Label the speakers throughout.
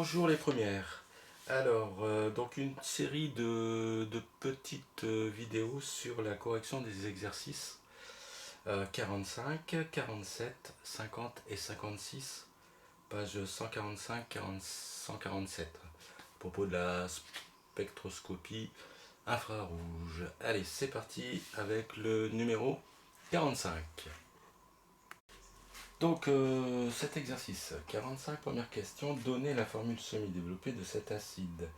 Speaker 1: Bonjour les premières. Alors, donc une série de petites vidéos sur la correction des exercices 45, 47, 50 et 56, page 145, 40, 147, à propos de la spectroscopie infrarouge. Allez, c'est parti avec le numéro 45. Donc cet exercice 45, première question, donnez la formule semi-développée de cet acide,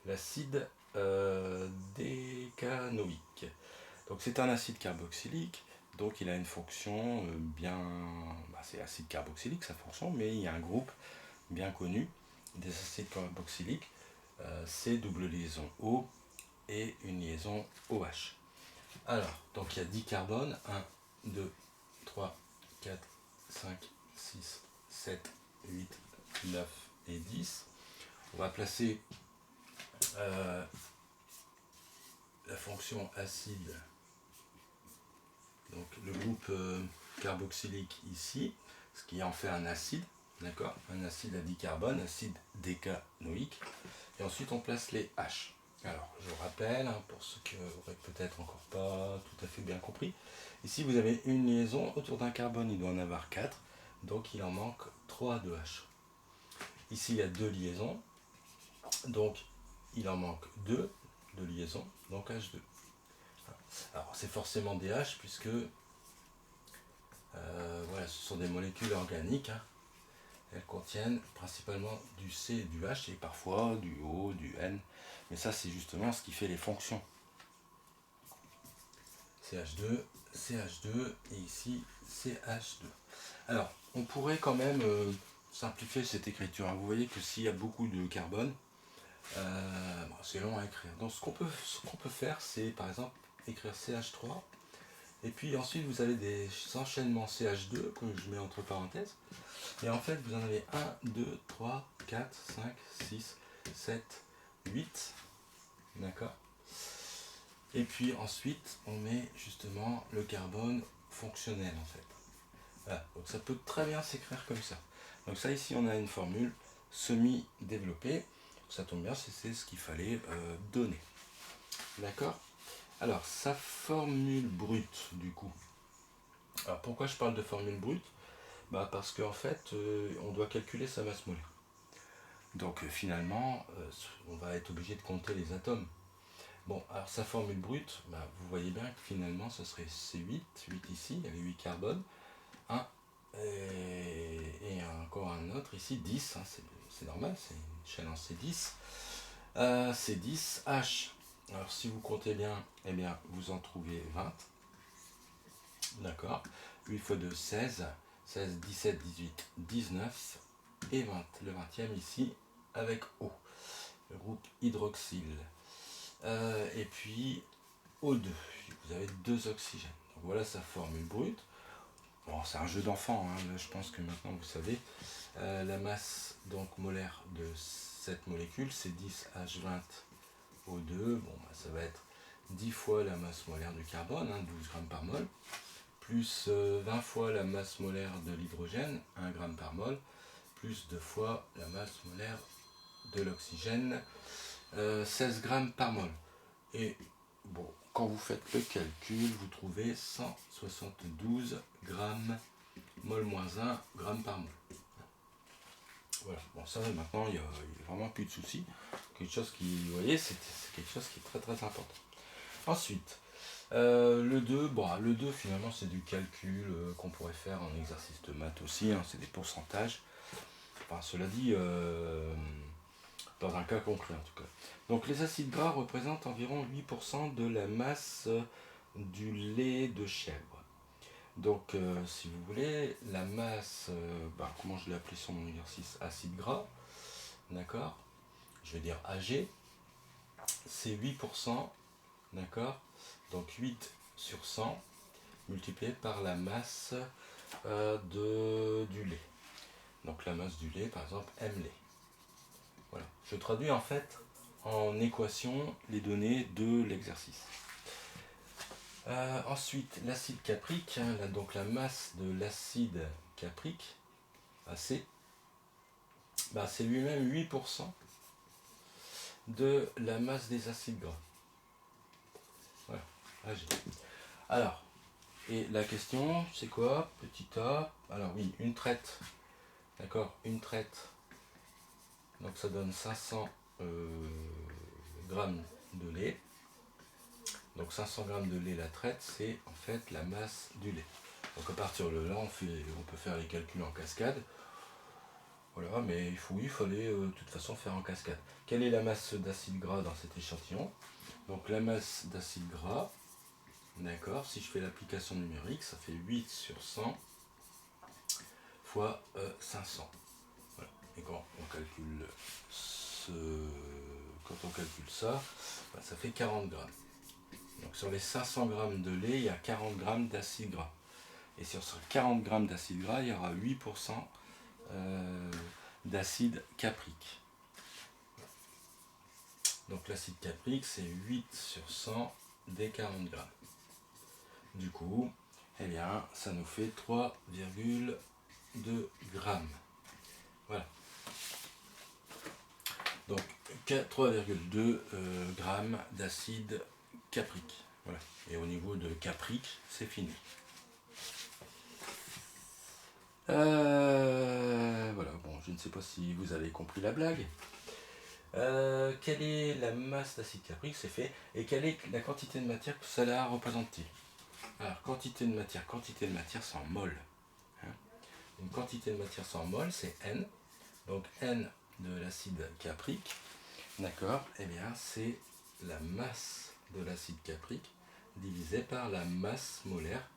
Speaker 1: l'acide décanoïque. Donc c'est un acide carboxylique, donc il a une fonction c'est acide carboxylique sa fonction, mais il y a un groupe bien connu des acides carboxyliques, c'est double liaison O et une liaison OH. Alors, donc il y a 10 carbones, 1, 2, 3, 4, 5, 6, 7, 8, 9 et 10. On va placer la fonction acide, donc le groupe carboxylique ici, ce qui en fait un acide, d'accord, un acide à dicarbone, acide décanoïque, et ensuite on place les H. Alors, je rappelle, pour ceux qui n'auraient peut-être encore pas tout à fait bien compris, ici vous avez une liaison autour d'un carbone, il doit en avoir 4, donc il en manque 3 de H. Ici il y a 2 liaisons, donc il en manque 2 de liaisons, donc H2. Alors c'est forcément des H puisque voilà, ce sont des molécules organiques, elles contiennent principalement du C et du H et parfois du O, du N, mais ça c'est justement ce qui fait les fonctions. CH2, CH2 et ici CH2. Alors on pourrait quand même simplifier cette écriture. Vous voyez que s'il y a beaucoup de carbone, c'est long à écrire. Donc ce qu'on peut faire, c'est par exemple écrire CH3 et puis ensuite vous avez des enchaînements CH2 que je mets entre parenthèses. Et en fait, vous en avez 1, 2, 3, 4, 5, 6, 7, 8. D'accord. Et puis ensuite, on met justement le carbone fonctionnel en fait. Voilà. Donc ça peut très bien s'écrire comme ça. Donc ça ici, on a une formule semi-développée. Ça tombe bien, c'est ce qu'il fallait donner. D'accord. Alors, sa formule brute, du coup. Alors, pourquoi je parle de formule brute? Parce qu'en fait, on doit calculer sa masse molaire. Donc finalement, on va être obligé de compter les atomes. Bon, alors sa formule brute, vous voyez bien que finalement, ce serait C8, 8 ici, il y avait 8 carbones, 1 et encore un autre ici, 10, c'est normal, c'est une chaîne en C10. C10, H. Alors si vous comptez bien, eh bien vous en trouvez 20. D'accord. 8 fois 2, 16. 16, 17, 18, 19 et 20. Le 20e ici avec O, le groupe hydroxyle. Et puis O2, vous avez 2 oxygènes. Donc voilà sa formule brute. Bon, c'est un jeu d'enfant, là, je pense que maintenant vous savez. La masse donc molaire de cette molécule, c'est 10H20O2. Bon, ça va être 10 fois la masse molaire du carbone, 12 grammes par mol, plus 20 fois la masse molaire de l'hydrogène, 1 g par mol, plus 2 fois la masse molaire de l'oxygène, 16 grammes par mol. Et bon, quand vous faites le calcul, vous trouvez 172 grammes mol moins 1 gramme par mol. Voilà, bon ça maintenant il n'y a vraiment plus de soucis. Quelque chose qui, vous voyez, c'est quelque chose qui est très très important. Ensuite, le 2, le 2 finalement c'est du calcul qu'on pourrait faire en exercice de maths aussi, c'est des pourcentages. Enfin, cela dit, dans un cas concret en tout cas. Donc les acides gras représentent environ 8% de la masse du lait de chèvre. Donc si vous voulez, la masse, comment je l'ai appelé sur mon exercice, acide gras, d'accord, je vais dire AG, c'est 8%, d'accord, donc 8 sur 100 multiplié par la masse du lait. Donc la masse du lait, par exemple, M lait. Voilà. Je traduis en fait en équation les données de l'exercice. Ensuite, l'acide caprique, donc la masse de l'acide caprique, AC, bah, c'est lui-même 8% de la masse des acides gras. Voilà, Ag. Alors, et la question, c'est quoi? Petit a. Alors oui, une traite. D'accord, une traite. Donc ça donne 500 grammes de lait. Donc 500 grammes de lait la traite, c'est en fait la masse du lait. Donc à partir de là, on peut faire les calculs en cascade. Voilà, mais il fallait de toute façon faire en cascade. Quelle est la masse d'acide gras dans cet échantillon? Donc la masse d'acide gras, d'accord, si je fais l'application numérique, ça fait 8 sur 100 fois 500. Voilà. Et quand on calcule ça, bah, ça fait 40 grammes. Donc sur les 500 grammes de lait, il y a 40 grammes d'acide gras. Et sur ces 40 grammes d'acide gras, il y aura 8% d'acide caprique. Donc l'acide caprique, c'est 8 sur 100 des 40 grammes. Du coup, eh bien, ça nous fait 3,2 grammes. Voilà. Donc 3,2 grammes d'acide caprique. Voilà. Et au niveau de caprique, c'est fini. Voilà, bon, je ne sais pas si vous avez compris la blague. Quelle est la masse d'acide caprique? C'est fait. Et quelle est la quantité de matière que cela représente-t-il? Alors, quantité de matière c'est en mol. Hein. Une quantité de matière c'est en mol, c'est N. Donc N de l'acide caprique, d'accord, eh bien c'est la masse de l'acide caprique divisée par la masse molaire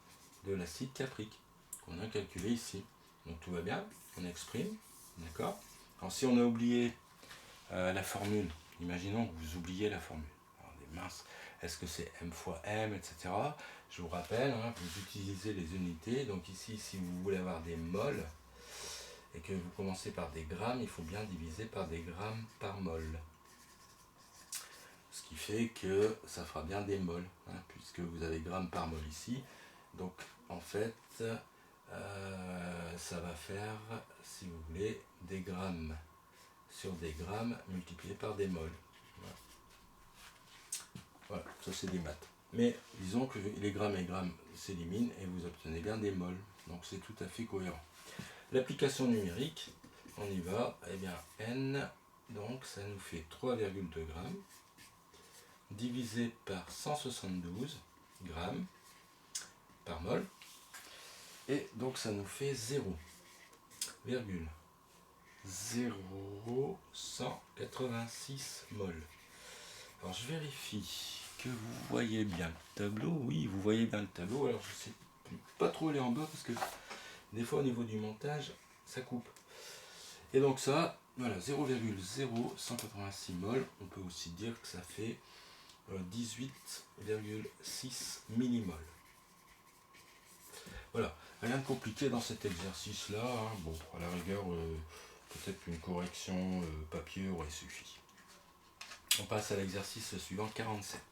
Speaker 1: de l'acide caprique qu'on a calculé ici. Donc tout va bien, on exprime, d'accord. Alors si on a oublié la formule, imaginons que vous oubliez la formule. Alors des minces, est-ce que c'est M fois M, etc. Je vous rappelle, hein, vous utilisez les unités, donc ici si vous voulez avoir des moles, et que vous commencez par des grammes, il faut bien diviser par des grammes par mol. Ce qui fait que ça fera bien des mols, hein, puisque vous avez grammes par mol ici. Donc en fait, ça va faire, si vous voulez, des grammes sur des grammes multipliés par des mols. Voilà, voilà, ça c'est des maths. Mais disons que les grammes et grammes s'éliminent et vous obtenez bien des mols. Donc c'est tout à fait cohérent. L'application numérique, on y va, eh bien N, donc ça nous fait 3,2 grammes, divisé par 172 grammes par mol, et donc ça nous fait 0,0186 mol. Alors je vérifie que vous voyez bien le tableau. Oui, vous voyez bien le tableau. Alors je sais pas trop aller en bas parce que des fois au niveau du montage, ça coupe. Et donc ça, voilà, 0,0186 mol, on peut aussi dire que ça fait 18,6 millimol. Voilà, rien de compliqué dans cet exercice-là. Hein. Bon, à la rigueur, peut-être une correction papier aurait suffi. On passe à l'exercice suivant, 47.